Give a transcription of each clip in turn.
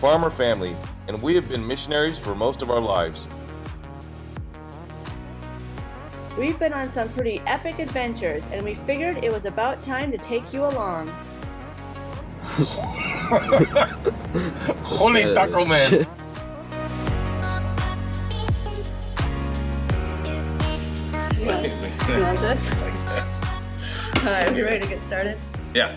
farmer family, and we have been missionaries for most of our lives. We've been on some pretty epic adventures, and we figured it was about time to take you along. Holy taco man! You want this? Alright, you ready to get started? Yes.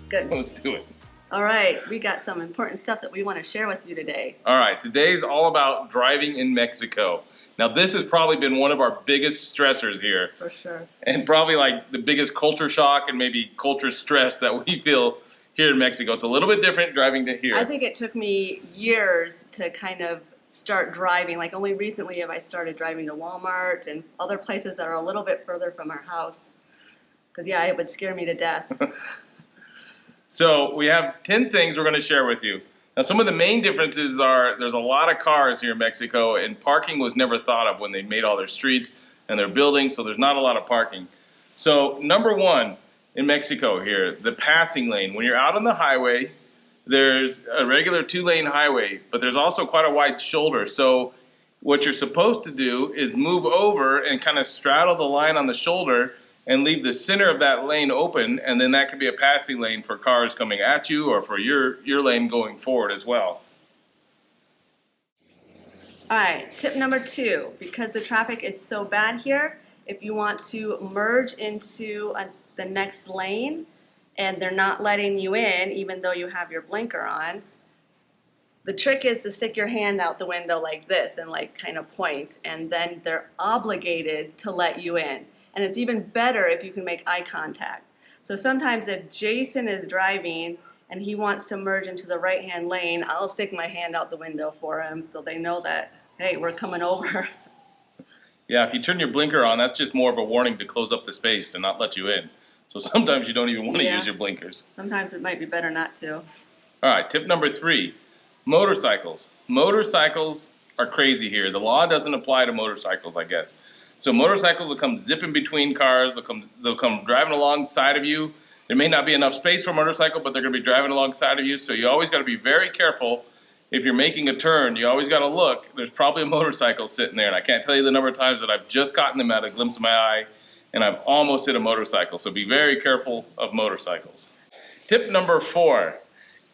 Good. Let's do it. Alright, we got some important stuff that we want to share with you today. All right, today's all about driving in Mexico. Now, this has probably been one of our biggest stressors here. For sure. And probably like the biggest culture shock and maybe culture stress that we feel here in Mexico. It's a little bit different driving to here. I think it took me years to kind of start driving. Like only recently have I started driving to Walmart and other places that are a little bit further from our house. Because yeah, it would scare me to death. So we have 10 things we're going to share with you. Now, some of the main differences are there's a lot of cars here in Mexico, and parking was never thought of when they made all their streets and their buildings, so there's not a lot of parking. So number one in Mexico here, the passing lane. When you're out on the highway, there's a regular 2-lane highway, but there's also quite a wide shoulder. So what you're supposed to do is move over and kind of straddle the line on the shoulder and leave the center of that lane open, and then that could be a passing lane for cars coming at you or for your lane going forward as well. All right, tip number 2, because the traffic is so bad here, if you want to merge into the next lane and they're not letting you in even though you have your blinker on, the trick is to stick your hand out the window like this and like kind of point, and then they're obligated to let you in. And it's even better if you can make eye contact. So sometimes if Jason is driving and he wants to merge into the right-hand lane, I'll stick my hand out the window for him so they know that, hey, we're coming over. Yeah, if you turn your blinker on, that's just more of a warning to close up the space to not let you in. So sometimes you don't even want to use your blinkers. Sometimes it might be better not to. All right, tip number 3, motorcycles. Motorcycles are crazy here. The law doesn't apply to motorcycles, I guess. So motorcycles will come zipping between cars. They'll come driving alongside of you. There may not be enough space for a motorcycle, but they're going to be driving alongside of you. So you always got to be very careful. If you're making a turn, you always got to look. There's probably a motorcycle sitting there, and I can't tell you the number of times that I've just gotten them at a glimpse of my eye, and I've almost hit a motorcycle. So be very careful of motorcycles. Tip number 4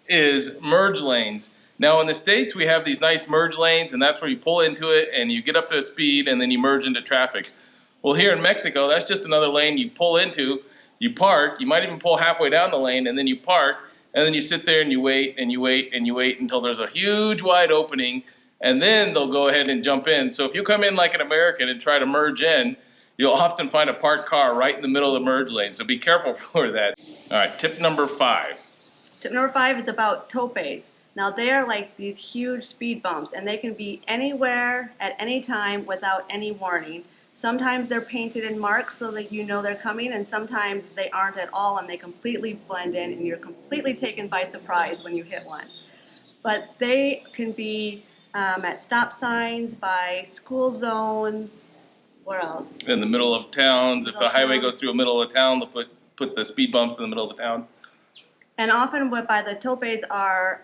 is merge lanes. Now in the States, we have these nice merge lanes, and that's where you pull into it and you get up to a speed and then you merge into traffic. Well, here in Mexico, that's just another lane you pull into, you park, you might even pull halfway down the lane, and then you park, and then you sit there and you wait and you wait and you wait until there's a huge wide opening, and then they'll go ahead and jump in. So if you come in like an American and try to merge in, you'll often find a parked car right in the middle of the merge lane, so be careful for that. All right, tip number 5. Tip number 5 is about topes. Now they are like these huge speed bumps, and they can be anywhere at any time without any warning. Sometimes they're painted in marks so that you know they're coming, and sometimes they aren't at all and they completely blend in and you're completely taken by surprise when you hit one. But they can be at stop signs, by school zones, where else? In the middle of towns. If the highway goes through the middle of town, they'll put the speed bumps in the middle of the town. And often what by the topes are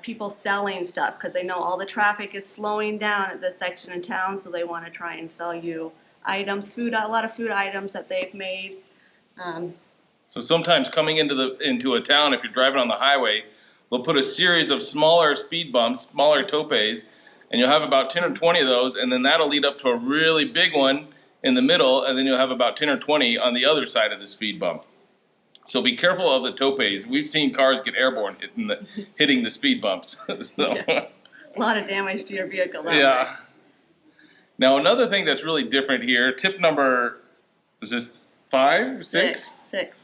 people selling stuff, because they know all the traffic is slowing down at this section in town, so they want to try and sell you items, a lot of food items that they've made. So sometimes coming into a town, if you're driving on the highway, they'll put a series of smaller speed bumps, smaller topes, and you'll have about 10 or 20 of those, and then that'll lead up to a really big one in the middle, and then you'll have about 10 or 20 on the other side of the speed bump. So be careful of the topes. We've seen cars get airborne hitting the speed bumps. Yeah. A lot of damage to your vehicle. Yeah. Now another thing that's really different here, tip number, is this 5, 6? 6.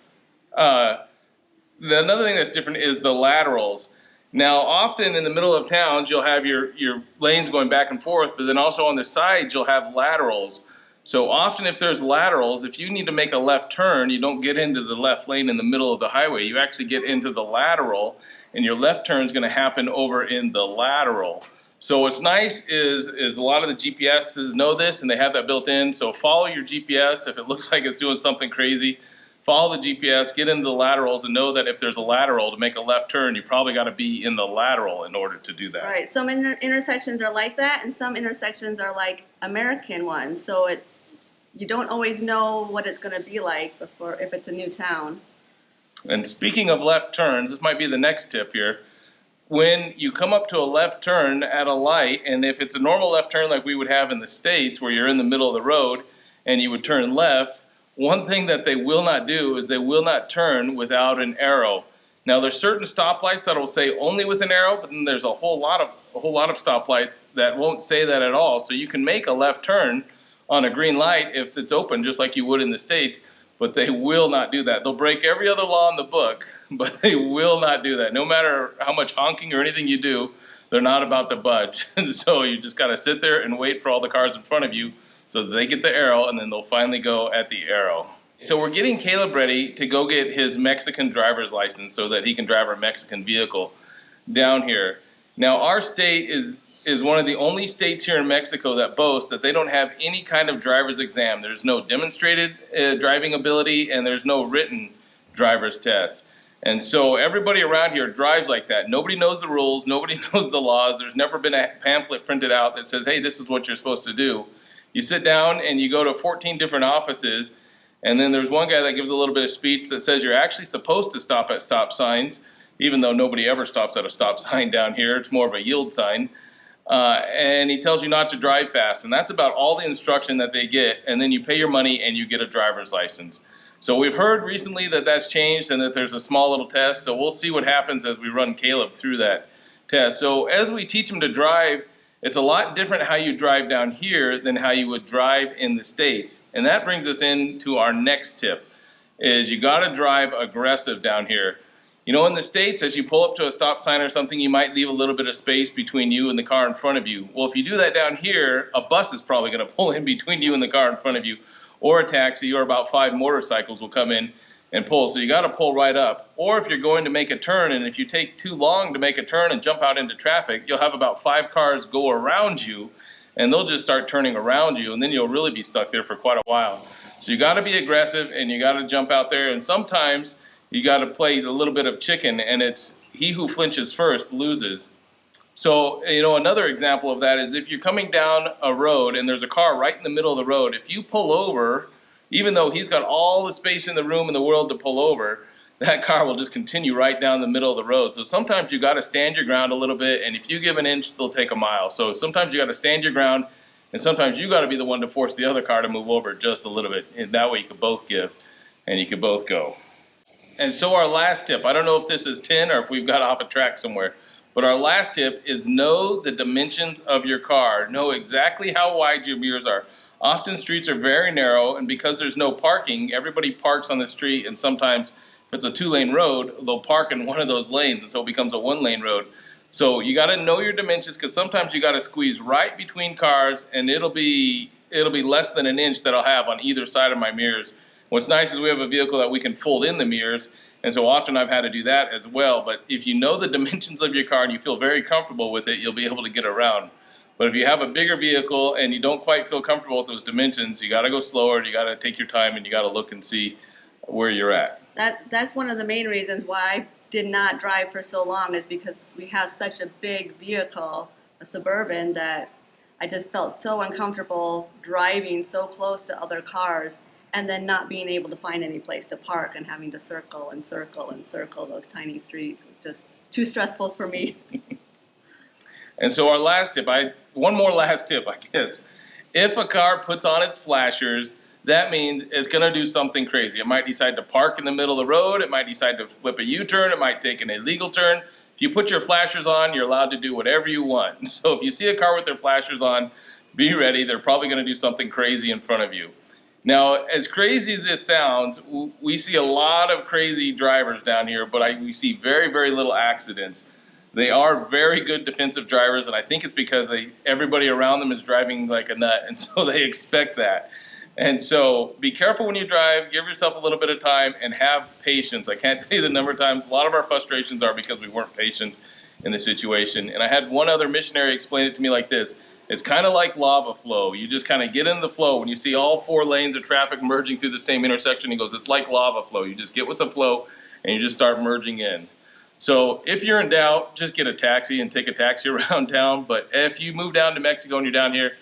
Another thing that's different is the laterals. Now often in the middle of towns you'll have your lanes going back and forth, but then also on the sides you'll have laterals. So often if there's laterals, if you need to make a left turn, you don't get into the left lane in the middle of the highway. You actually get into the lateral, and your left turn is going to happen over in the lateral. So what's nice is a lot of the GPSs know this, and they have that built in. So follow your GPS. If it looks like it's doing something crazy, follow the GPS, get into the laterals, and know that if there's a lateral to make a left turn, you probably got to be in the lateral in order to do that. Right. Some intersections are like that, and some intersections are like American ones. So you don't always know what it's going to be like if it's a new town. And speaking of left turns, this might be the next tip here. When you come up to a left turn at a light, and if it's a normal left turn like we would have in the States where you're in the middle of the road and you would turn left, one thing that they will not do is they will not turn without an arrow. Now there's certain stoplights that will say only with an arrow, but then there's a whole lot of stoplights that won't say that at all. So you can make a left turn on a green light if it's open, just like you would in the States, but they will not do that. They'll break every other law in the book, but they will not do that. No matter how much honking or anything you do, they're not about to budge. And so you just got to sit there and wait for all the cars in front of you so that they get the arrow, and then they'll finally go at the arrow. So we're getting Caleb ready to go get his Mexican driver's license so that he can drive our Mexican vehicle down here. Now our state is one of the only states here in Mexico that boasts that they don't have any kind of driver's exam. There's no demonstrated driving ability, and there's no written driver's test. And so everybody around here drives like that. Nobody knows the rules, nobody knows the laws. There's never been a pamphlet printed out that says, hey, this is what you're supposed to do. You sit down and you go to 14 different offices, and then there's one guy that gives a little bit of speech that says you're actually supposed to stop at stop signs, even though nobody ever stops at a stop sign down here. It's more of a yield sign. And he tells you not to drive fast, and that's about all the instruction that they get, and then you pay your money and you get a driver's license. So we've heard recently that that's changed and that there's a small little test, so we'll see what happens as we run Caleb through that test. So as we teach him to drive, it's a lot different how you drive down here than how you would drive in the States. And that brings us into our next tip, is you got to drive aggressive down here. You know, in the States, as you pull up to a stop sign or something, you might leave a little bit of space between you and the car in front of you. Well, if you do that down here, a bus is probably going to pull in between you and the car in front of you, or a taxi, or about 5 motorcycles will come in and pull. So you got to pull right up. Or if you're going to make a turn, and if you take too long to make a turn and jump out into traffic, you'll have about 5 cars go around you, and they'll just start turning around you, and then you'll really be stuck there for quite a while. So you got to be aggressive, and you got to jump out there, and sometimes you got to play a little bit of chicken, and it's he who flinches first loses. So, you know, another example of that is if you're coming down a road and there's a car right in the middle of the road, if you pull over, even though he's got all the space in the room in the world to pull over, that car will just continue right down the middle of the road. So sometimes you got to stand your ground a little bit, and if you give an inch, they'll take a mile. So sometimes you got to stand your ground, and sometimes you got to be the one to force the other car to move over just a little bit. And that way you can both give and you can both go. And so our last tip, I don't know if this is 10 or if we've got off a track somewhere, but our last tip is know the dimensions of your car. Know exactly how wide your mirrors are. Often streets are very narrow, and because there's no parking, everybody parks on the street, and sometimes if it's a 2-lane road, they'll park in one of those lanes, and so it becomes a 1-lane road. So you got to know your dimensions, because sometimes you got to squeeze right between cars, and it'll be less than an inch that I'll have on either side of my mirrors. What's nice is we have a vehicle that we can fold in the mirrors, and so often I've had to do that as well. But if you know the dimensions of your car and you feel very comfortable with it, you'll be able to get around. But if you have a bigger vehicle and you don't quite feel comfortable with those dimensions, you got to go slower, you got to take your time, and you got to look and see where you're at. That's one of the main reasons why I did not drive for so long, is because we have such a big vehicle, a Suburban, that I just felt so uncomfortable driving so close to other cars and then not being able to find any place to park and having to circle and circle and circle those tiny streets. It was just too stressful for me. And so our last tip, one more last tip, I guess. If a car puts on its flashers, that means it's going to do something crazy. It might decide to park in the middle of the road. It might decide to flip a U-turn. It might take an illegal turn. If you put your flashers on, you're allowed to do whatever you want. So if you see a car with their flashers on, be ready. They're probably going to do something crazy in front of you. Now, as crazy as this sounds, we see a lot of crazy drivers down here, but we see very, very little accidents. They are very good defensive drivers, and I think it's because everybody around them is driving like a nut, and so they expect that. And so be careful when you drive, give yourself a little bit of time, and have patience. I can't tell you the number of times, a lot of our frustrations are because we weren't patient in the situation. And I had one other missionary explain it to me like this. It's kind of like lava flow. You just kind of get in the flow. When you see all 4 lanes of traffic merging through the same intersection, he goes, it's like lava flow. You just get with the flow and you just start merging in. So if you're in doubt, just get a taxi and take a taxi around town. But if you move down to Mexico and you're down here,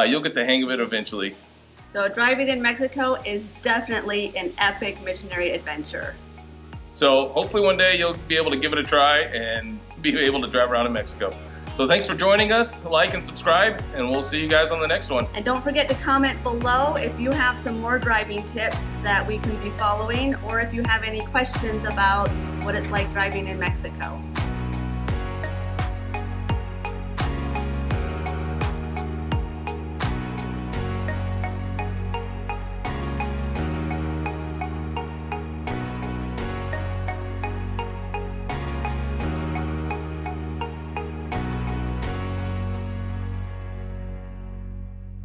you'll get the hang of it eventually. So driving in Mexico is definitely an epic missionary adventure. So hopefully one day you'll be able to give it a try and be able to drive around in Mexico. So thanks for joining us. Like and subscribe, and we'll see you guys on the next one. And don't forget to comment below if you have some more driving tips that we can be following, or if you have any questions about what it's like driving in Mexico.